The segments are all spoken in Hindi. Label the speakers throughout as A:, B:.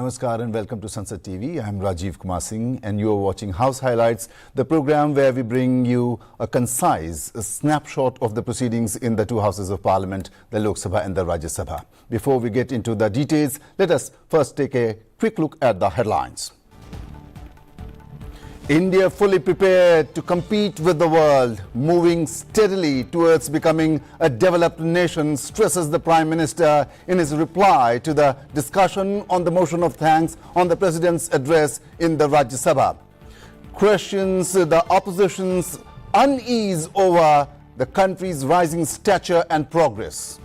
A: Namaskar and welcome to Sansad TV. I am Rajiv Kumar Singh and you are watching House Highlights, the program where we bring you a concise snapshot of the proceedings in the two houses of Parliament, the Lok Sabha and the Rajya Sabha. Before we get into the details, let us first take a quick look at the headlines. India fully prepared to compete with the world, moving steadily towards becoming a developed nation, stresses the Prime Minister in his reply to the discussion on the motion of thanks on the President's address in the Rajya Sabha. Questions the opposition's unease over the country's rising stature and progress.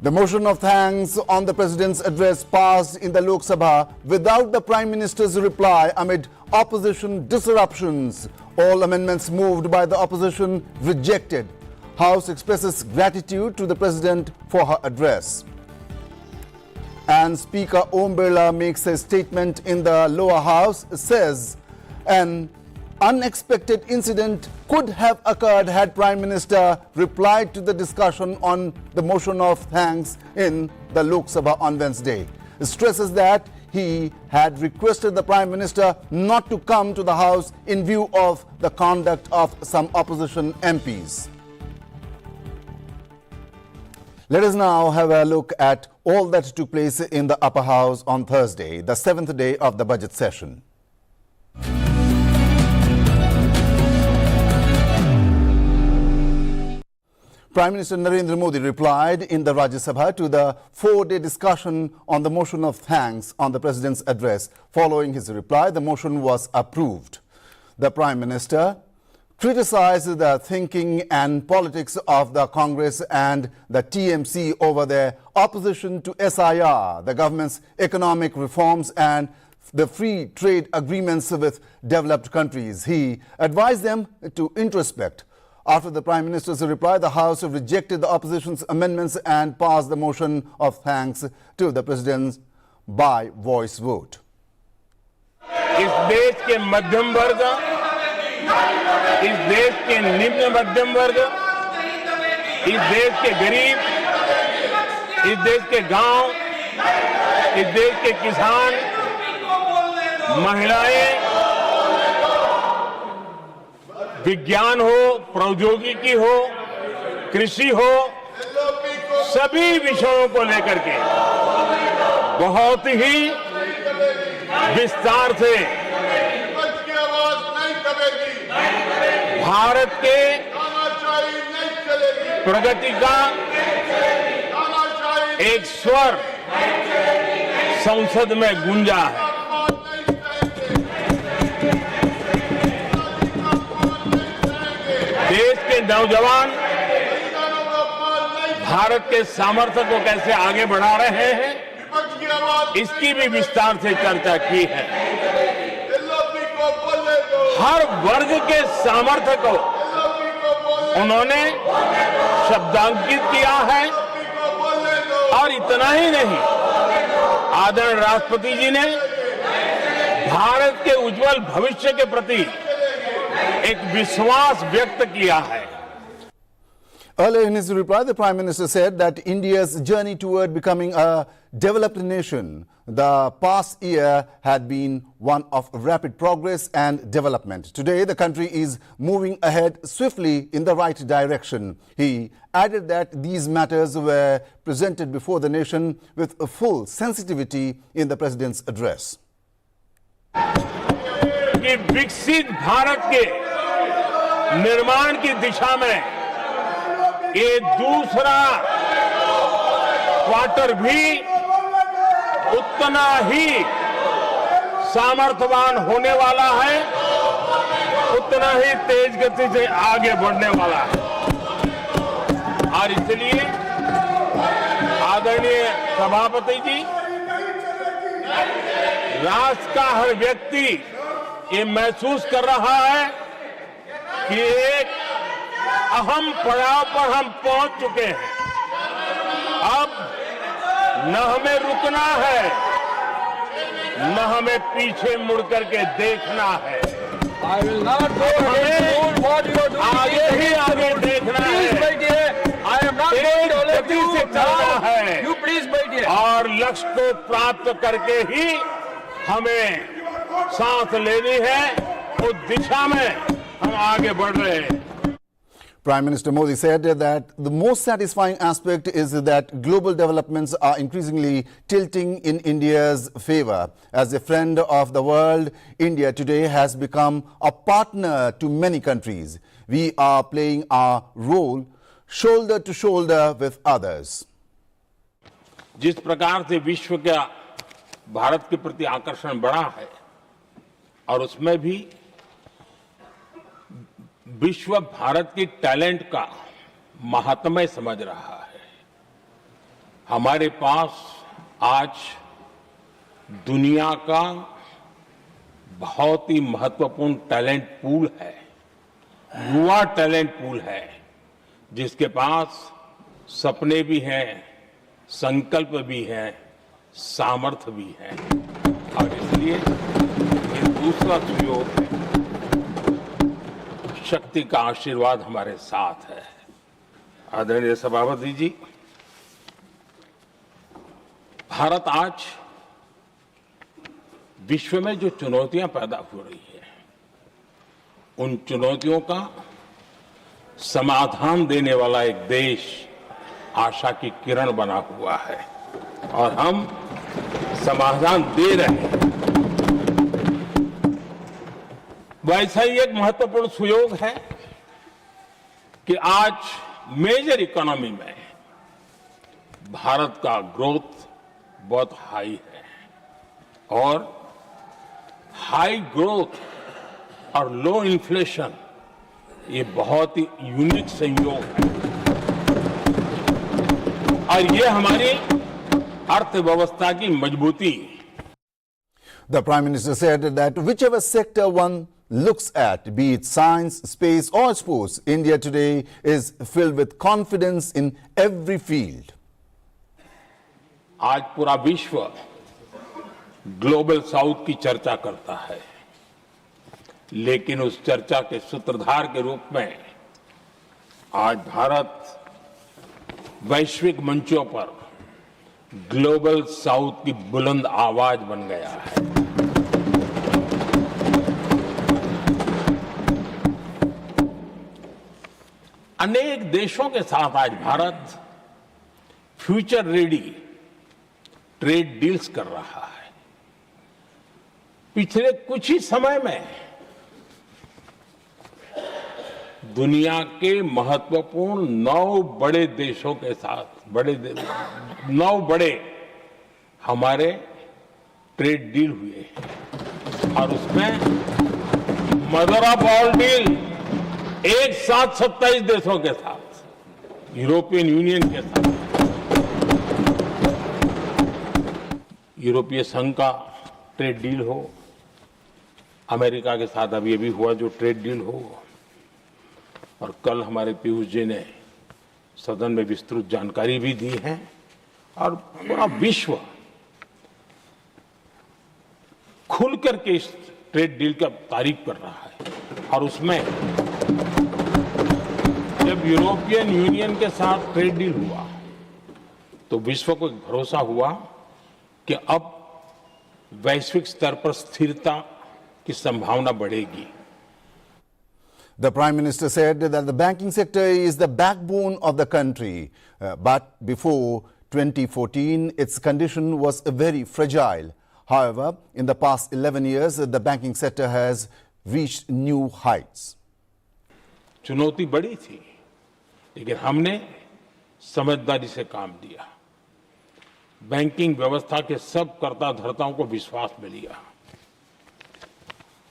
A: The motion of thanks on the President's address passed in the Lok Sabha without the Prime Minister's reply amid opposition disruptions. All amendments moved by the opposition rejected. House expresses gratitude to the President for her address. And Speaker Om Birla makes a statement in the lower house, says an unexpected incident could have occurred had Prime Minister replied to the discussion on the motion of thanks in the Lok Sabha on Wednesday. He stresses that he had requested the Prime Minister not to come to the House in view of the conduct of some opposition MPs. Let us now have a look at all that took place in the Upper House on Thursday, the 7th day of the budget session. Prime Minister Narendra Modi replied in the Rajya Sabha to the four-day discussion on the motion of thanks on the President's address. Following his reply, the motion was approved. The Prime Minister criticized the thinking and politics of the Congress and the TMC over their opposition to SIR, the government's economic reforms and the free trade agreements with developed countries. He advised them to introspect. After the Prime Minister's reply, the House rejected the opposition's amendments and passed the motion of thanks to the President by voice vote.
B: इस देश के मध्यम वर्ग, इस देश के निम्न मध्यम वर्ग, इस देश के गरीब, इस देश के गांव, इस देश के किसान, महिलाएं, विज्ञान हो, प्रौद्योगिकी हो, कृषि हो, सभी विषयों को लेकर के बहुत ही विस्तार से भारत के प्रगति का एक स्वर संसद में गूंजा है। देश के नौजवान भारत के सामर्थ्य को कैसे आगे बढ़ा रहे हैं, इसकी भी विस्तार से चर्चा की है। हर वर्ग के सामर्थ्य को उन्होंने शब्दांकित किया है और इतना ही नहीं, आदरणीय राष्ट्रपति जी ने भारत के उज्जवल भविष्य के प्रति एक विश्वास व्यक्त किया है।
A: Earlier in his reply, the Prime Minister said that India's journey toward becoming a developed nation the past year had been one of rapid progress and development. Today, the country is moving ahead swiftly in the right direction. He added that these matters were presented before the nation with a full sensitivity in the President's address.
B: कि विकसित भारत के निर्माण की दिशा में ये दूसरा क्वार्टर भी उतना ही सामर्थ्यवान होने वाला है, उतना ही तेज गति से आगे बढ़ने वाला है। और इसलिए आदरणीय सभापति जी, राष्ट्र का हर व्यक्ति ये महसूस कर रहा है कि एक अहम पड़ाव पर हम पहुंच चुके हैं। अब न हमें रुकना है, न हमें पीछे मुड़ करके देखना है। आगे ही आगे देखना है, तेज गति से चलना है और लक्ष्य को प्राप्त करके ही हमें सांस लेनी है, उस दिशा में हम आगे बढ़ रहे हैं।
A: Prime Minister Modi said that the most satisfying aspect is that global developments are increasingly tilting in India's favor. As a friend of the world, India today has become a partner to many countries. We are playing our role shoulder to shoulder with others.
B: जिस प्रकार से विश्व का भारत के प्रति आकर्षण बढ़ा है और उसमें भी विश्व भारत की टैलेंट का महात्म्य समझ रहा है। हमारे पास आज दुनिया का बहुत ही महत्वपूर्ण टैलेंट पूल है, युवा टैलेंट पूल है, जिसके पास सपने भी हैं, संकल्प भी है, सामर्थ्य भी है। और इसलिए ये दूसरा सुयोग है। शक्ति का आशीर्वाद हमारे साथ है। आदरणीय सभापति जी, भारत आज विश्व में जो चुनौतियां पैदा हो रही है, उन चुनौतियों का समाधान देने वाला एक देश आशा की किरण बना हुआ है और हम समाधान दे रहे हैं। वैसा ही एक महत्वपूर्ण सुयोग है कि आज मेजर इकोनॉमी में भारत का ग्रोथ बहुत हाई है और हाई ग्रोथ और लो इन्फ्लेशन ये बहुत ही यूनिक संयोग है और ये हमारी अर्थव्यवस्था की मजबूती।
A: The Prime Minister said that whichever sector one looks at, be it science, space or sports, India today is filled with confidence in every field.
B: आज पूरा विश्व ग्लोबल साउथ की चर्चा करता है, लेकिन उस चर्चा के सूत्रधार के रूप में आज भारत वैश्विक मंचों पर ग्लोबल साउथ की बुलंद आवाज बन गया है। अनेक देशों के साथ आज Bharat future ready trade deals कर रहा है। पिछले कुछ ही समय में दुनिया के महत्वपूर्ण 9 बड़े देशों के साथ 9 बड़े हमारे ट्रेड डील हुए हैं और उसमें मदर ऑफ ऑल डील एक साथ 27 देशों के साथ, यूरोपियन यूनियन के साथ, यूरोपीय संघ का ट्रेड डील हो, अमेरिका के साथ अभी अभी हुआ जो ट्रेड डील हो, और कल हमारे पीयूष जी ने सदन में विस्तृत जानकारी भी दी है और पूरा विश्व खुल करके इस ट्रेड डील का तारीफ कर रहा है। और उसमें जब यूरोपियन यूनियन के साथ ट्रेड डील हुआ तो विश्व को एक भरोसा हुआ कि अब वैश्विक स्तर पर स्थिरता की संभावना बढ़ेगी।
A: The Prime Minister said that the banking sector is the backbone of the country, but before 2014, its condition was very fragile. However, in the past 11 years, the banking sector has reached new heights.
B: चुनौती बड़ी थी, लेकिन हमने समझदारी से काम दिया। बैंकिंग व्यवस्था के सब कर्ता धर्ताओं को विश्वास में लिया।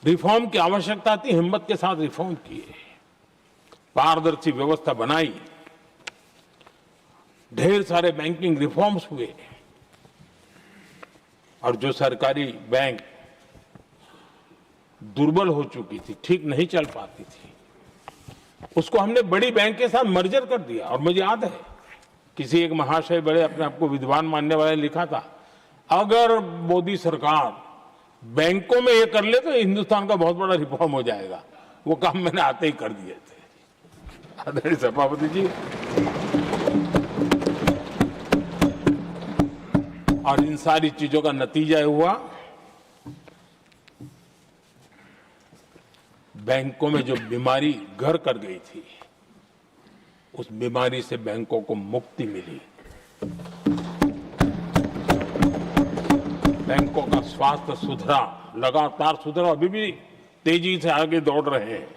B: रिफॉर्म की आवश्यकता थी, हिम्मत के साथ रिफॉर्म किए, पारदर्शी व्यवस्था बनाई, ढेर सारे बैंकिंग रिफॉर्म्स हुए और जो सरकारी बैंक दुर्बल हो चुकी थी, ठीक नहीं चल पाती थी, उसको हमने बड़ी बैंक के साथ मर्जर कर दिया। और मुझे याद है किसी एक महाशय बड़े अपने आप को विद्वान मानने वाले ने लिखा था, अगर मोदी सरकार बैंकों में ये कर ले तो हिंदुस्तान का बहुत बड़ा रिफॉर्म हो जाएगा। वो काम मैंने आते ही कर दिए थे। आदरणीय सभापति जी, और इन सारी चीजों का नतीजा हुआ बैंकों में जो बीमारी घर कर गई थी, उस बीमारी से बैंकों को मुक्ति मिली। बैंकों का स्वास्थ्य सुधरा, लगातार सुधरा, अभी भी तेजी से आगे दौड़ रहे हैं।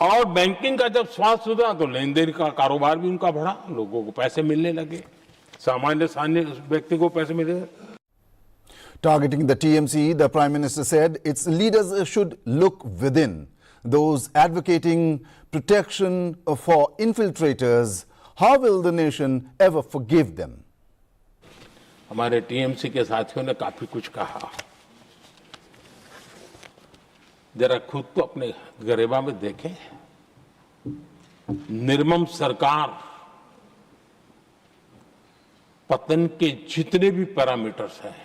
B: और बैंकिंग का जब स्वास्थ्य सुधरा तो लेन देन का कारोबार भी उनका बढ़ा, लोगों को पैसे मिलने लगे, सामान्य व्यक्ति को पैसे मिले।
A: Targeting the TMC, the Prime Minister said its leaders should look within. Those advocating protection for infiltrators, how will the nation ever forgive them?
B: हमारे टीएमसी के साथियों ने काफी कुछ कहा। जरा खुद तो अपने गरेबा में देखें। निर्मम सरकार पतन के जितने भी पैरामीटर्स हैं,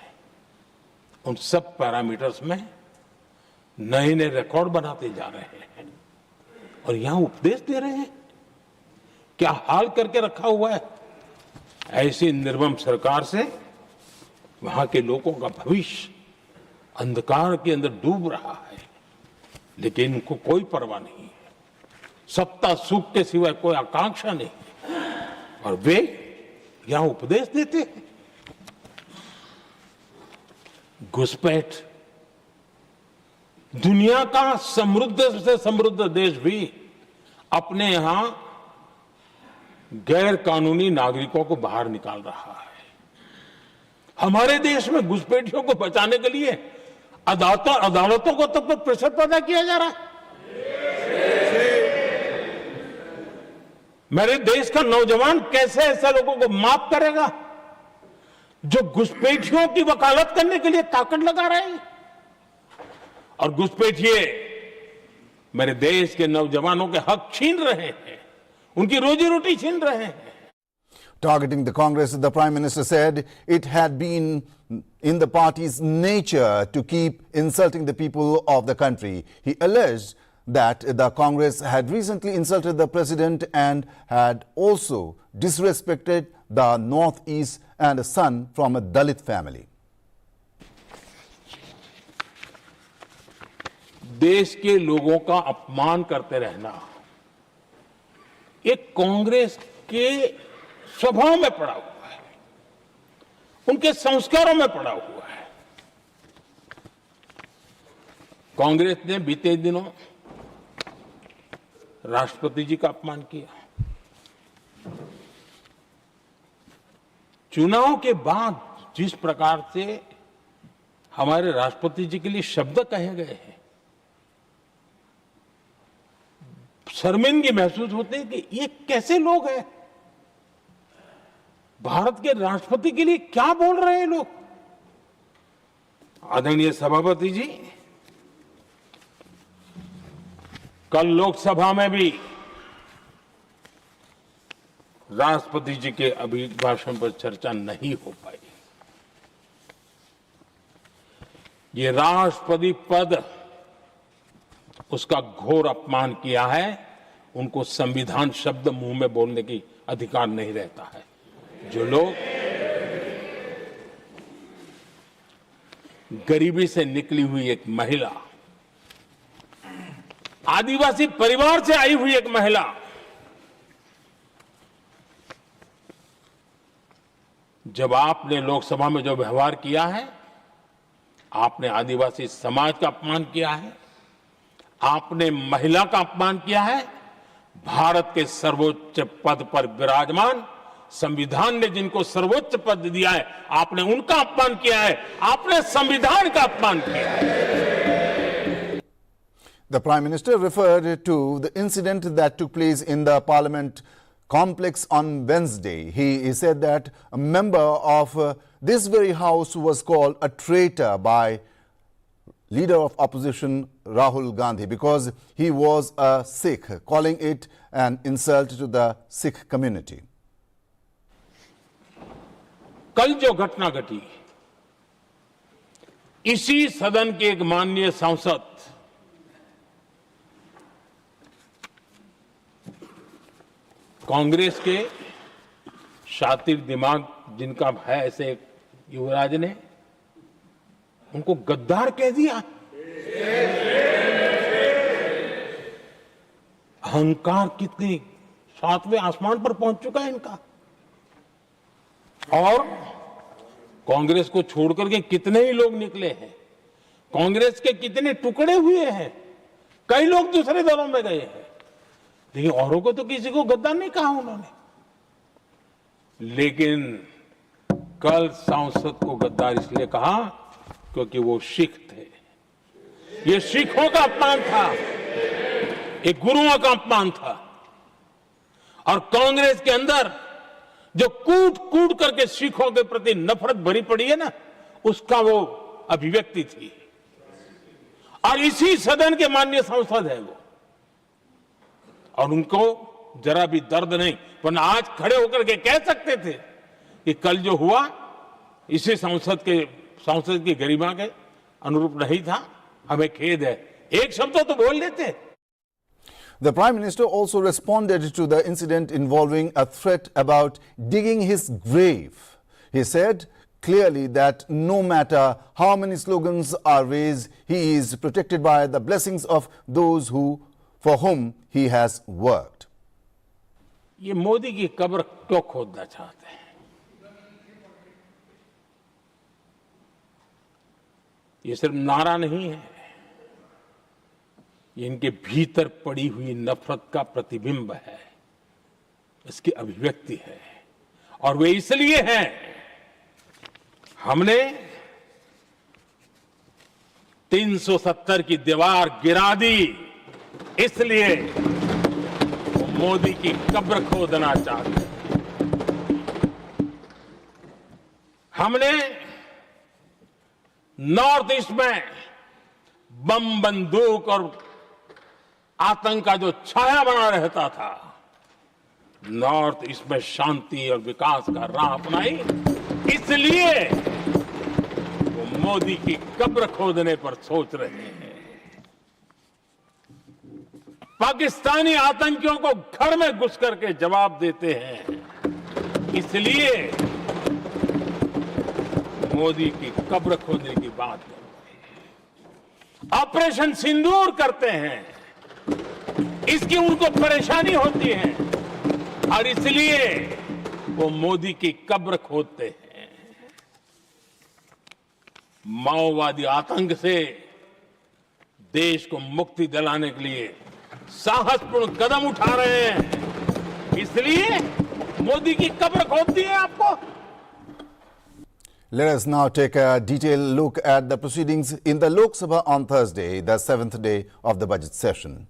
B: उन सब पैरामीटर्स में नए नए रिकॉर्ड बनाते जा रहे हैं और यहां उपदेश दे रहे हैं। क्या हाल करके रखा हुआ है। ऐसी निर्मम सरकार से वहां के लोगों का भविष्य अंधकार के अंदर डूब रहा है, लेकिन इनको कोई परवाह नहीं है। सत्ता सुख के सिवाय कोई आकांक्षा नहीं और वे यहां उपदेश देते हैं। घुसपैठ, दुनिया का समृद्ध से समृद्ध देश भी अपने यहां गैर कानूनी नागरिकों को बाहर निकाल रहा है। हमारे देश में घुसपैठियों को बचाने के लिए अदालतों को तब तक प्रेशर पैदा किया जा रहा है। मेरे देश का नौजवान कैसे ऐसे लोगों को माफ करेगा जो घुसपैठियों की वकालत करने के लिए ताकत लगा रहे हैं। और घुसपैठिए मेरे देश के नौजवानों के हक छीन रहे हैं, उनकी रोजी रोटी छीन रहे हैं।
A: Targeting the Congress, the Prime Minister said it had been in the party's nature to keep insulting the people of the country. He alleged that the Congress had recently insulted the President and had also disrespected the Northeast and a son from a Dalit family.
B: देश के लोगों का अपमान करते रहना एक कांग्रेस के स्वभाव में पड़ा हुआ है, उनके संस्कारों में पड़ा हुआ है। कांग्रेस ने बीते दिनों राष्ट्रपति जी का अपमान किया। चुनाव के बाद जिस प्रकार से हमारे राष्ट्रपति जी के लिए शब्द कहे गए हैं, शर्मिंदगी महसूस होती है कि ये कैसे लोग हैं। भारत के राष्ट्रपति के लिए क्या बोल रहे हैं लोग। आदरणीय सभापति जी, कल लोकसभा में भी राष्ट्रपति जी के अभिभाषण पर चर्चा नहीं हो पाई। ये राष्ट्रपति पद, उसका घोर अपमान किया है। उनको संविधान शब्द मुंह में बोलने की अधिकार नहीं रहता है। जो लोग गरीबी से निकली हुई एक महिला, आदिवासी परिवार से आई हुई एक महिला, जब आपने लोकसभा में जो व्यवहार किया है, आपने आदिवासी समाज का अपमान किया है, आपने महिला का अपमान किया है। भारत के सर्वोच्च पद पर विराजमान, संविधान ने जिनको सर्वोच्च पद दिया है, आपने उनका अपमान किया है, आपने संविधान का अपमान किया है।
A: The Prime Minister referred to the incident that took place in the Parliament complex on Wednesday. He said that a member of this very house was called a traitor by leader of opposition Rahul Gandhi because he was a Sikh, calling it an insult to the Sikh community.
B: कल जो घटना घटी, इसी सदन के एक माननीय सांसद कांग्रेस के शातिर दिमाग जिनका है ऐसे युवराज ने उनको गद्दार कह दिया। अहंकार कितनी सातवें आसमान पर पहुंच चुका है इनका। और कांग्रेस को छोड़कर के कितने ही लोग निकले हैं, कांग्रेस के कितने टुकड़े हुए हैं, कई लोग दूसरे दलों में गए हैं, लेकिन औरों को तो किसी को गद्दार नहीं कहा उन्होंने। लेकिन कल सांसद को गद्दार इसलिए कहा क्योंकि वो सिख थे। ये सिखों का अपमान था, ये गुरुओं का अपमान था। और कांग्रेस के अंदर जो कूट कूट करके सिखों के प्रति नफरत भरी पड़ी है ना, उसका वो अभिव्यक्ति थी। और इसी सदन के माननीय सांसद है वो, और उनको जरा भी दर्द नहीं, वरना आज खड़े होकर के कह सकते थे कि कल जो हुआ इसी सांसद की गरिमा के अनुरूप नहीं था, हमें खेद है। एक शब्द तो बोल देते।
A: The Prime Minister also responded to the incident involving a threat about digging his grave. He said clearly that no matter how many slogans are raised, he is protected by the blessings of those for whom he has worked.
B: ये मोदी की कब्र क्यों खोदना चाहते हैं? ये सिर्फ नारा नहीं है, ये इनके भीतर पड़ी हुई नफरत का प्रतिबिंब है, इसकी अभिव्यक्ति है। और वे इसलिए हैं, हमने 370 की दीवार गिरा दी, इसलिए वो मोदी की कब्र खोदना चाहते हैं। हमने नॉर्थ ईस्ट में बम बंदूक और आतंक का जो छाया बना रहता था, नॉर्थ ईस्ट में शांति और विकास का राह अपनाई, इसलिए वो मोदी की कब्र खोदने पर सोच रहे हैं। पाकिस्तानी आतंकियों को घर में घुस करके जवाब देते हैं, इसलिए मोदी की कब्र खोदने की बात करते हैं। ऑपरेशन सिंदूर करते हैं, इसकी उनको परेशानी होती है, और इसलिए वो मोदी की कब्र खोदते हैं। माओवादी आतंक से देश को मुक्ति दिलाने के लिए साहसपूर्ण कदम उठा रहे हैं, इसलिए मोदी की कब्र खोदती है आपको।
A: Let us now take a detailed look at the proceedings in the Lok Sabha on Thursday, the 7th day of the budget session.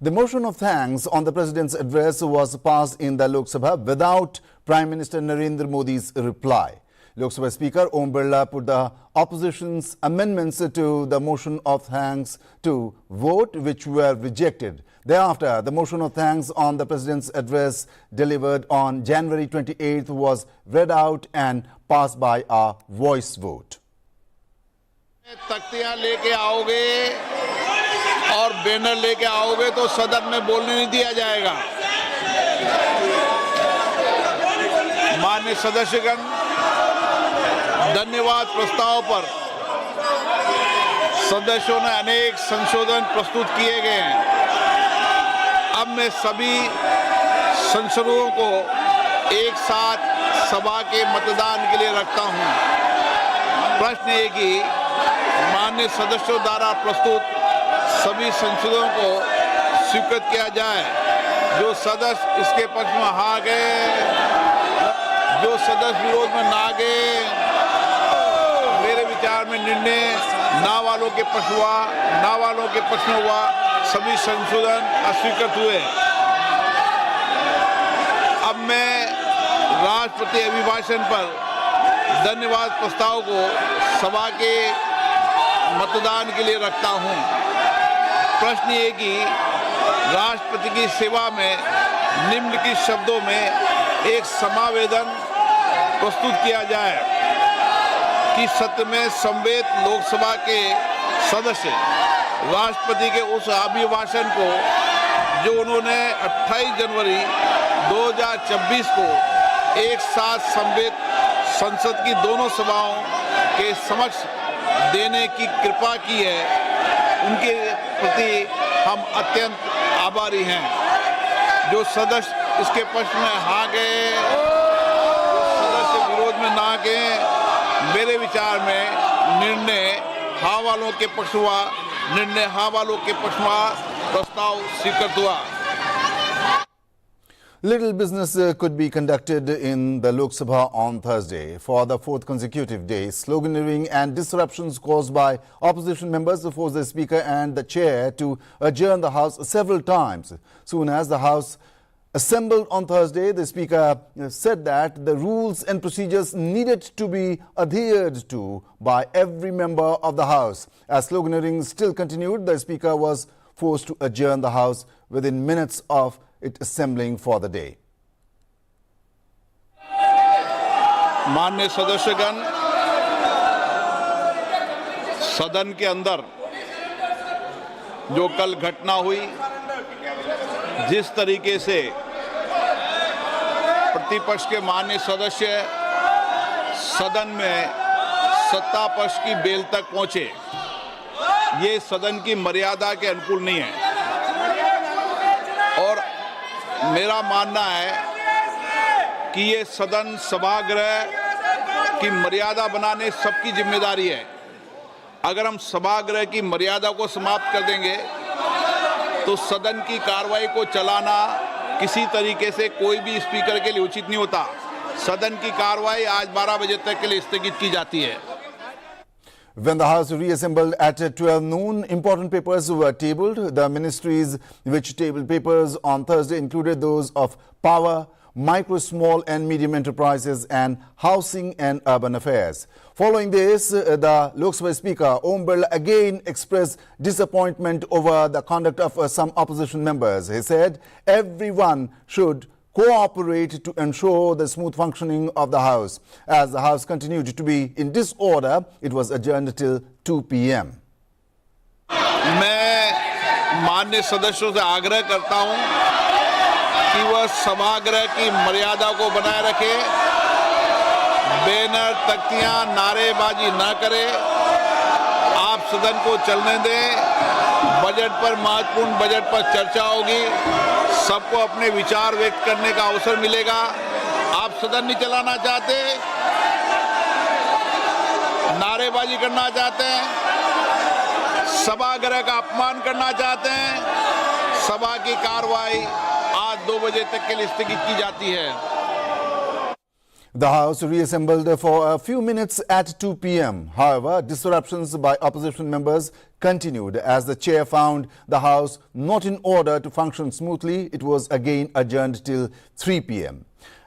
A: The motion of thanks on the President's address was passed in the Lok Sabha without Prime Minister Narendra Modi's reply. Lok Sabha Speaker Om Birla put the opposition's amendments to the motion of thanks to vote, which were rejected. Thereafter, the motion of thanks on the President's address delivered on January 28th was read out and passed by a voice vote.
C: तख्तियां लेके आओगे और बैनर लेके आओगे तो सदन में बोलने नहीं दिया जाएगा। माननीय सदस्यगण, धन्यवाद प्रस्ताव पर सदस्यों ने अनेक संशोधन प्रस्तुत किए गए हैं। अब मैं सभी संशोधनों को एक साथ सभा के मतदान के लिए रखता हूं। प्रश्न है कि माननीय सदस्यों द्वारा प्रस्तुत सभी संशोधनों को स्वीकृत किया जाए। जो सदस्य इसके पक्ष में हाँ गए, जो सदस्य विरोध में ना गए, मेरे विचार में निर्णय ना वालों के पक्ष में हुआ। सभी संशोधन अस्वीकृत हुए। अब मैं राष्ट्रपति अभिभाषण पर धन्यवाद प्रस्ताव को सभा के मतदान के लिए रखता हूं। प्रश्न ये कि राष्ट्रपति की सेवा में निम्नलिखित शब्दों में एक समावेदन प्रस्तुत किया जाए कि सत्र में समवेत लोकसभा के सदस्य राष्ट्रपति के उस अभिभाषण को जो उन्होंने 28 जनवरी 2024 को एक साथ सम्मिलित संसद की दोनों सभाओं के समक्ष देने की कृपा की है, उनके प्रति हम अत्यंत आभारी हैं। जो सदस्य इसके पक्ष में हाँ गए, सदस्य विरोध में ना गए, मेरे विचार में निर्णय हाँ वालों के पक्ष हुआ, निर्णय हाँ वालों के पक्ष हुआ, प्रस्ताव स्वीकृत हुआ।
A: Little business could be conducted in the Lok Sabha on Thursday. For the fourth consecutive day, sloganeering and disruptions caused by opposition members forced the Speaker and the Chair to adjourn the House several times. Soon as the House assembled on Thursday, the Speaker said that the rules and procedures needed to be adhered to by every member of the House. As sloganeering still continued, the Speaker was forced to adjourn the House within minutes of it assembling for the day.
C: माननीय सदस्यगण, सदन के अंदर जो कल घटना हुई, जिस तरीके से प्रतिपक्ष के माननीय सदस्य सदन में सत्ता पक्ष की बेल तक पहुंचे, ये सदन की मर्यादा के अनुकूल नहीं है। और मेरा मानना है कि ये सदन सभागृह की मर्यादा बनाने सबकी जिम्मेदारी है। अगर हम सभागृह की मर्यादा को समाप्त कर देंगे तो सदन की कार्रवाई को चलाना किसी तरीके से कोई भी स्पीकर के लिए उचित नहीं होता। सदन की कार्रवाई आज 12 बजे तक के लिए स्थगित की जाती है।
A: When the House reassembled at 12 noon, important papers were tabled. The ministries which tabled papers on Thursday included those of Power, Micro, Small and Medium Enterprises and Housing and Urban Affairs. Following this, the Lok Sabha Speaker Om Birla again expressed disappointment over the conduct of some opposition members. He said everyone should cooperate to ensure the smooth functioning of the House. As the House continued to be in disorder, it was adjourned till 2 p.m.
C: मैं माननीय सदस्यों से आग्रह करता हूं कि वह सभागृह की मर्यादा को बनाए रखे, बैनर, तख्तियां, नारेबाजी न करे, आप सदन को चलने दें। बजट पर महत्वपूर्ण बजट पर चर्चा होगी, सबको अपने विचार व्यक्त करने का अवसर मिलेगा। आप सदन नहीं चलाना चाहते, नारेबाजी करना चाहते हैं, सभागृह का अपमान करना चाहते हैं, सभा की कार्रवाई आज 2 बजे तक के लिए स्थगित की जाती है।
A: The House reassembled for a few minutes at 2 p.m. However, disruptions by opposition members continued as the chair found the House not in order to function smoothly. It was again adjourned till 3 p.m.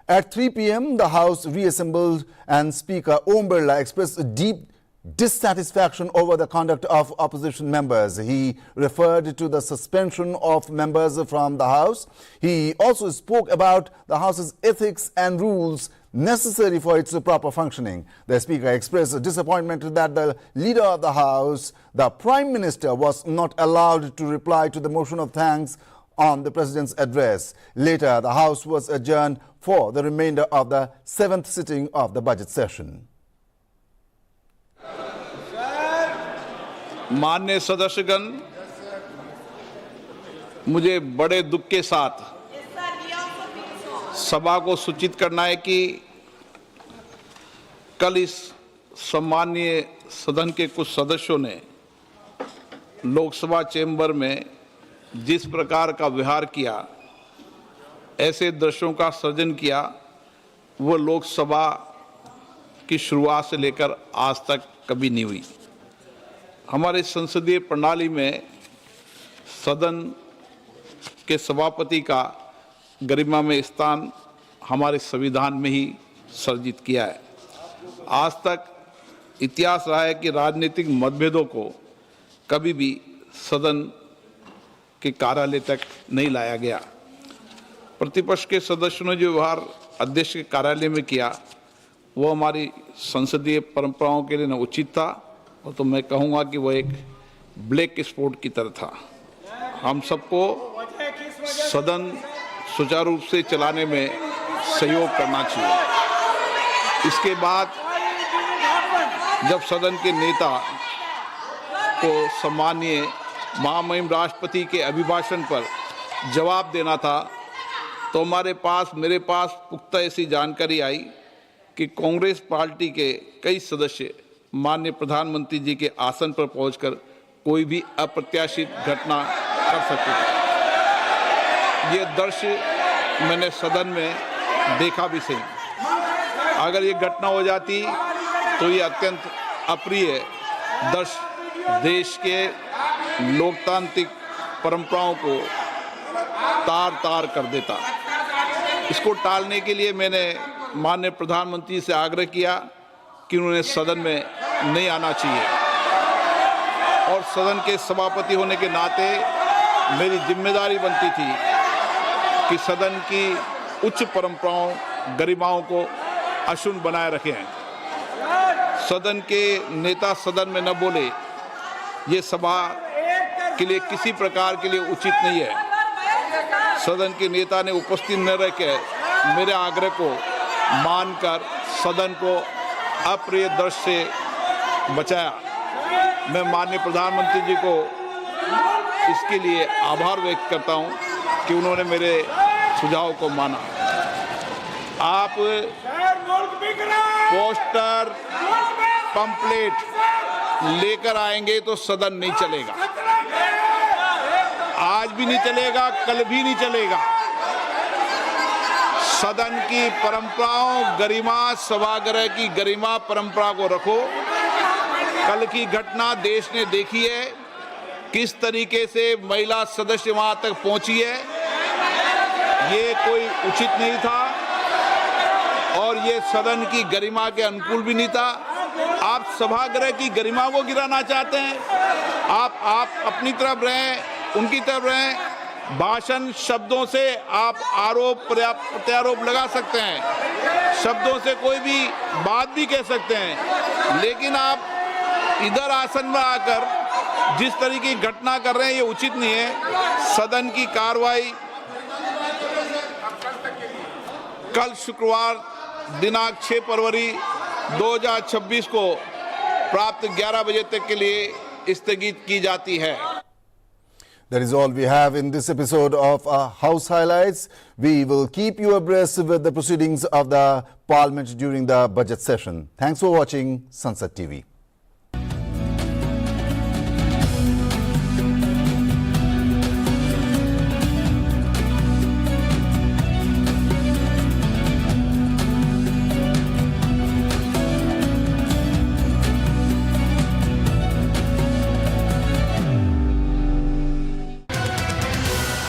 A: At 3 p.m., the House reassembled and Speaker Om Birla expressed deep dissatisfaction over the conduct of opposition members. He referred to the suspension of members from the House. He also spoke about the House's ethics and rules necessary for its proper functioning. The Speaker expressed disappointment that the Leader of the House, the Prime Minister, was not allowed to reply to the motion of thanks on the President's address. Later, the House was adjourned for the remainder of the 7th sitting of the budget session.
C: माननीय सदस्यगण, मुझे बड़े दुख के साथ सभा को सूचित करना है कि कल इस सम्माननीय सदन के कुछ सदस्यों ने लोकसभा चैम्बर में जिस प्रकार का व्यवहार किया, ऐसे दृश्यों का सृजन किया, वो लोकसभा की शुरुआत से लेकर आज तक कभी नहीं हुई। हमारे संसदीय प्रणाली में सदन के सभापति का गरिमा में स्थान हमारे संविधान में ही सर्जित किया है। आज तक इतिहास रहा है कि राजनीतिक मतभेदों को कभी भी सदन के कार्यालय तक नहीं लाया गया। प्रतिपक्ष के सदस्यों ने जो व्यवहार अध्यक्ष के कार्यालय में किया, वो हमारी संसदीय परंपराओं के लिए न उचित था, और तो मैं कहूँगा कि वो एक ब्लैक स्पॉट की तरह था। हम सबको सदन सुचारू रूप से चलाने में सहयोग करना चाहिए। इसके बाद जब सदन के नेता को सम्माननीय महामहिम राष्ट्रपति के अभिभाषण पर जवाब देना था, तो मेरे पास पुख्ता ऐसी जानकारी आई कि कांग्रेस पार्टी के कई सदस्य माननीय प्रधानमंत्री जी के आसन पर पहुंचकर कोई भी अप्रत्याशित घटना कर सकते थे। ये दृश्य मैंने सदन में देखा भी सही। अगर ये घटना हो जाती तो ये अत्यंत अप्रिय दृश्य देश के लोकतांत्रिक परंपराओं को तार तार कर देता। इसको टालने के लिए मैंने माननीय प्रधानमंत्री से आग्रह किया कि उन्हें सदन में नहीं आना चाहिए, और सदन के सभापति होने के नाते मेरी जिम्मेदारी बनती थी कि सदन की उच्च परंपराओं गरिमाओं को अक्षुण्ण बनाए रखें। सदन के नेता सदन में न बोले, ये सभा के लिए किसी प्रकार के लिए उचित नहीं है। सदन के नेता ने उपस्थित न रहकर मेरे आग्रह को मानकर सदन को अप्रिय दृश्य से बचाया। मैं माननीय प्रधानमंत्री जी को इसके लिए आभार व्यक्त करता हूं कि उन्होंने मेरे सुझाव को माना। आप पोस्टर पंपलेट लेकर आएंगे तो सदन नहीं चलेगा, आज भी नहीं चलेगा, कल भी नहीं चलेगा। सदन की परंपराओं, गरिमा, सभागृह की गरिमा परंपरा को रखो। कल की घटना देश ने देखी है, किस तरीके से महिला सदस्य वहां तक पहुंची है। ये कोई उचित नहीं था और ये सदन की गरिमा के अनुकूल भी नहीं था। आप सभागृह की गरिमा को गिराना चाहते हैं। आप अपनी तरफ रहें, उनकी तरफ रहें। भाषण शब्दों से आप आरोप प्रत्यारोप लगा सकते हैं, शब्दों से कोई भी बात भी कह सकते हैं, लेकिन आप इधर आसन में आकर जिस तरीके की घटना कर रहे हैं ये उचित नहीं है। सदन की कार्रवाई कल शुक्रवार दिनांक 6 फरवरी 2026 को प्राप्त 11 बजे तक के लिए स्थगित की जाती है।
A: That is all we have in this episode of House Highlights. We will keep you abreast with the proceedings of the Parliament during the budget session. Thanks for watching Sunset TV.